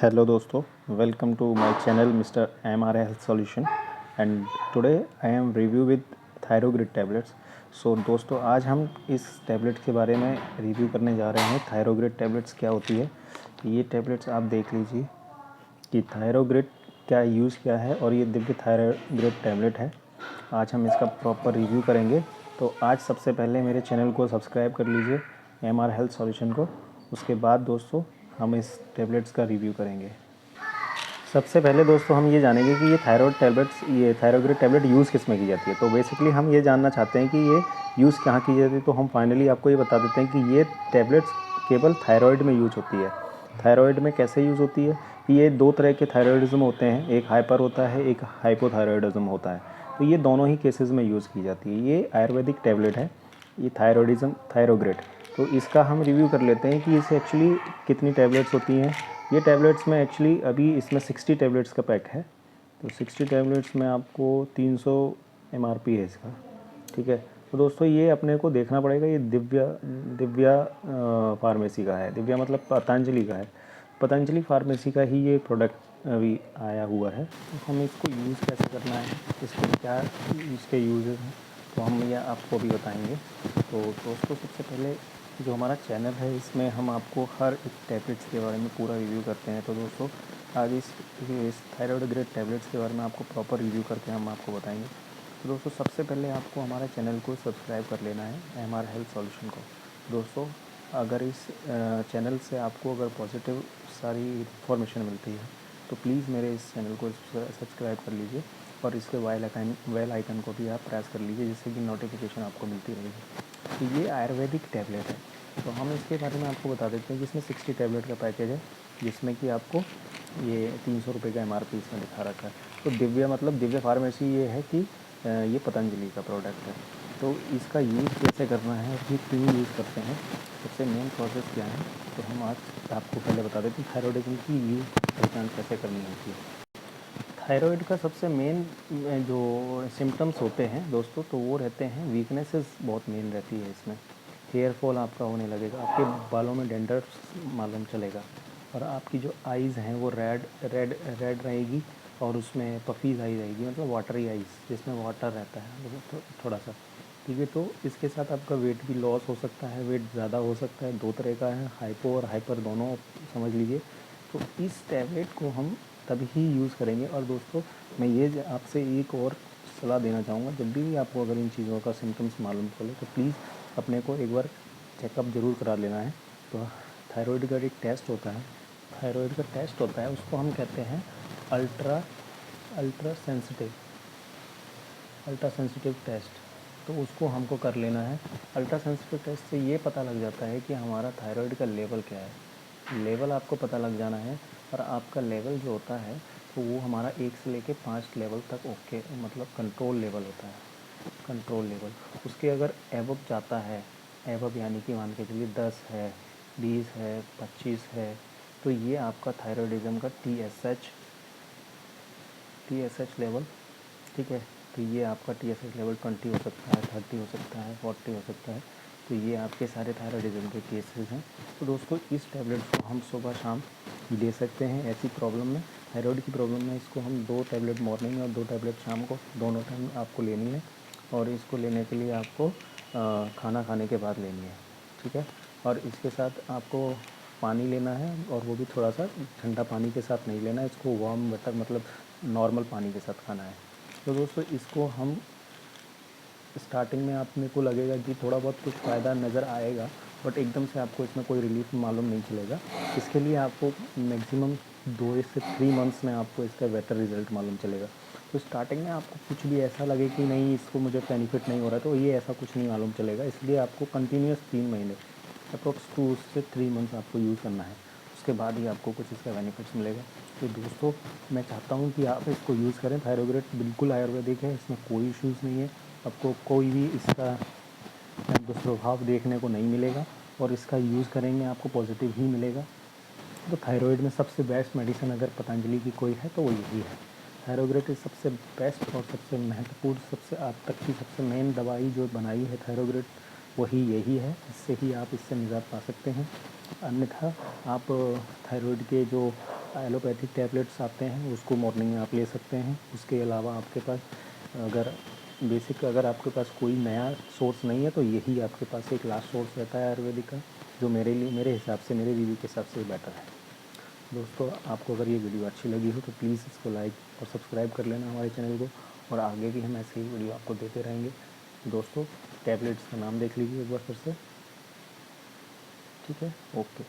Hello दोस्तों, welcome to my channel mister MR health solution and today I am review with थायरोग्रिड tablets. So दोस्तों, आज हम इस टैबलेट के बारे में रिव्यू करने जा रहे हैं। थायरोग्रिड टैबलेट्स क्या होती है, ये टैबलेट्स आप देख लीजिए कि थायरोग्रिड क्या यूज़ किया है और ये दिव्य थायरोग्रिड टैबलेट है। आज हम इसका प्रॉपर रिव्यू करेंगे। तो आज सबसे पहले मेरे चैनल को सब्सक्राइब कर लीजिए, MR हेल्थ सॉल्यूशन को। उसके बाद दोस्तों हम इस टैबलेट्स का रिव्यू करेंगे। सबसे पहले दोस्तों हम ये जानेंगे कि ये थायरोग्रिड टैबलेट यूज़ किस में की जाती है। तो बेसिकली हम ये जानना चाहते हैं कि ये यूज़ कहाँ की जाती है। तो हम फाइनली आपको ये बता देते हैं कि ये टैबलेट्स केवल थायराइड में यूज होती है। थायराइड में कैसे यूज़ होती है कि ये दो तरह के थायराइडिज्म होते हैं, एक हाइपर होता है, एक हाइपोथायराइडिज्म होता है। तो ये दोनों ही केसेस में यूज़ की जाती है। ये आयुर्वेदिक टैबलेट है, ये थायरोग्रिड। तो इसका हम रिव्यू कर लेते हैं कि इसे एक्चुअली कितनी टैबलेट्स होती हैं। ये टैबलेट्स में एक्चुअली अभी इसमें 60 टैबलेट्स का पैक है। तो 60 टैबलेट्स में आपको 300 MRP है इसका, ठीक है। तो दोस्तों ये अपने को देखना पड़ेगा, ये दिव्या फार्मेसी का है। दिव्या मतलब पतंजलि का है। पतंजलि फार्मेसी का ही ये प्रोडक्ट अभी आया हुआ है। तो हम इसको यूज़ कैसे करना है, इसके क्या इसके यूजेस हैं, तो हम ये आपको भी बताएंगे। तो दोस्तों सबसे पहले जो हमारा चैनल है, इसमें हम आपको हर एक टैबलेट्स के बारे में पूरा रिव्यू करते हैं। तो दोस्तों आज इस थायराइड ग्रेड टैबलेट्स के बारे में आपको प्रॉपर रिव्यू करके हम आपको बताएंगे। तो दोस्तों सबसे पहले आपको हमारे चैनल को सब्सक्राइब कर लेना है, MR हेल्थ सॉल्यूशन को। दोस्तों अगर इस चैनल से आपको अगर पॉजिटिव सारी इन्फॉर्मेशन मिलती है तो प्लीज़ मेरे इस चैनल को सब्सक्राइब कर लीजिए और इसके बेल आइकन को भी आप प्रेस कर लीजिए, जिससे कि नोटिफिकेशन आपको मिलती रहेगी। तो ये आयुर्वेदिक टैबलेट है। तो हम इसके बारे में आपको बता देते हैं कि इसमें 60 टैबलेट का पैकेज है, जिसमें कि आपको ये 300 रुपये का MRP इसमें दिखा रखा है। तो दिव्या मतलब दिव्य फार्मेसी ये है कि ये पतंजलि का प्रोडक्ट है। तो इसका यूज़ कैसे करना है और ये क्यों यूज़ करते हैं, सबसे मेन प्रोसेस क्या है, तो हम आज आपको पहले बता देते हैं थायराइडिज्म की यूज़ पहचान कैसे करनी होती है। थायराइड का सबसे मेन जो सिम्टम्स होते हैं दोस्तों, तो वो रहते हैं वीकनेसेस बहुत मेन रहती है इसमें। हेयर फॉल आपका होने लगेगा, आपके बालों में डेंड्रफ मालूम चलेगा, और आपकी जो आइज़ हैं वो रेड रेड रेड रहेगी, और उसमें पफीज आई रहेगी, मतलब वाटरी आइज़, जिसमें वाटर रहता है थोड़ा सा, ठीक है। तो इसके साथ आपका वेट भी लॉस हो सकता है, वेट ज़्यादा हो सकता है। दो तरह का है, हाइपो और हाइपर दोनों समझ लीजिए। तो इस टैबलेट को हम तभी ही यूज़ करेंगे। और दोस्तों मैं ये आपसे एक और सलाह देना चाहूँगा, जब भी आपको अगर इन चीज़ों का सिम्टम्स मालूम चले तो प्लीज़ अपने को एक बार चेकअप ज़रूर करा लेना है। तो थायराइड का एक टेस्ट होता है, थायराइड का टेस्ट होता है, उसको हम कहते हैं अल्ट्रा अल्ट्रा सेंसिटिव टेस्ट। तो उसको हमको कर लेना है। अल्ट्रा सेंसिटिव टेस्ट से ये पता लग जाता है कि हमारा थायराइड का लेवल क्या है। लेवल आपको पता लग जाना है, और आपका लेवल जो होता है तो वो हमारा 1 से लेके 5 लेवल तक ओके, मतलब कंट्रोल लेवल होता है। कंट्रोल लेवल उसके अगर एबव जाता है, एबव यानी कि मान के चलिए 10 है, 20 है, 25 है, तो ये आपका थायराइडिज्म का TSH लेवल, ठीक है। तो ये आपका TSH लेवल 20 हो सकता है, 30 हो सकता है, 40 हो सकता है। तो ये आपके सारे थायराइडिज्म के केसेस हैं। तो दोस्तों इस टैबलेट को हम सुबह शाम ले सकते हैं। ऐसी प्रॉब्लम में, थायराइड की प्रॉब्लम में, इसको हम 2 टैबलेट मॉर्निंग में और 2 टैबलेट शाम को, दोनों टाइम आपको लेनी है। और इसको लेने के लिए आपको खाना खाने के बाद लेनी है, ठीक है। और इसके साथ आपको पानी लेना है, और वो भी थोड़ा सा ठंडा पानी के साथ नहीं लेना है। इसको वार्म वाटर मतलब नॉर्मल पानी के साथ खाना है। तो दोस्तों इसको हम स्टार्टिंग में आपने को लगेगा कि थोड़ा बहुत कुछ फ़ायदा नज़र आएगा, बट एकदम से आपको इसमें कोई रिलीफ मालूम नहीं चलेगा। इसके लिए आपको मैक्सिमम 2 से 3 मंथ्स में आपको इसका बेटर रिज़ल्ट मालूम चलेगा। तो स्टार्टिंग में आपको कुछ भी ऐसा लगे कि नहीं इसको मुझे बेनिफिट नहीं हो रहा है, तो ये ऐसा कुछ नहीं मालूम चलेगा। इसलिए आपको कंटिन्यूस 3 महीने, अप्रोक्स 2 से 3 मंथ्स आपको यूज़ करना है। उसके बाद ही आपको कुछ इसका बेनिफिट्स मिलेगा। तो दोस्तों मैं चाहता हूँ कि आप इसको यूज़ करें। थायरोग्रिड बिल्कुल आयुर्वेदिक है, इसमें कोई इश्यूज़ नहीं है, आपको कोई भी इसका दुष्प्रभाव देखने को नहीं मिलेगा, और इसका यूज़ करेंगे आपको पॉजिटिव ही मिलेगा। तो थायराइड में सबसे बेस्ट मेडिसिन अगर पतंजलि की कोई है तो वो यही है। थायरोग्रिड इस सबसे बेस्ट और सबसे महत्वपूर्ण, सबसे आज तक की सबसे मेन दवाई जो बनाई है थायरोग्रिड, वही यही है। इससे ही आप इससे निजात पा सकते हैं। अन्यथा आप थायराइड के जो एलोपैथिक टैबलेट्स आते हैं उसको मॉर्निंग में आप ले सकते हैं। उसके अलावा आपके पास अगर बेसिक अगर आपके पास कोई नया सोर्स नहीं है तो यही आपके पास एक लास्ट सोर्स रहता है आयुर्वेदिक का, जो मेरे हिसाब से, मेरे रिव्यू के हिसाब से बेटर है। दोस्तों, आपको अगर ये वीडियो अच्छी लगी हो तो प्लीज़ इसको लाइक और सब्सक्राइब कर लेना हमारे चैनल को, और आगे भी हम ऐसे ही वीडियो आपको देते रहेंगे। दोस्तों, टैबलेट्स का नाम देख लीजिए एक बार फिर से। ठीक है, ओके।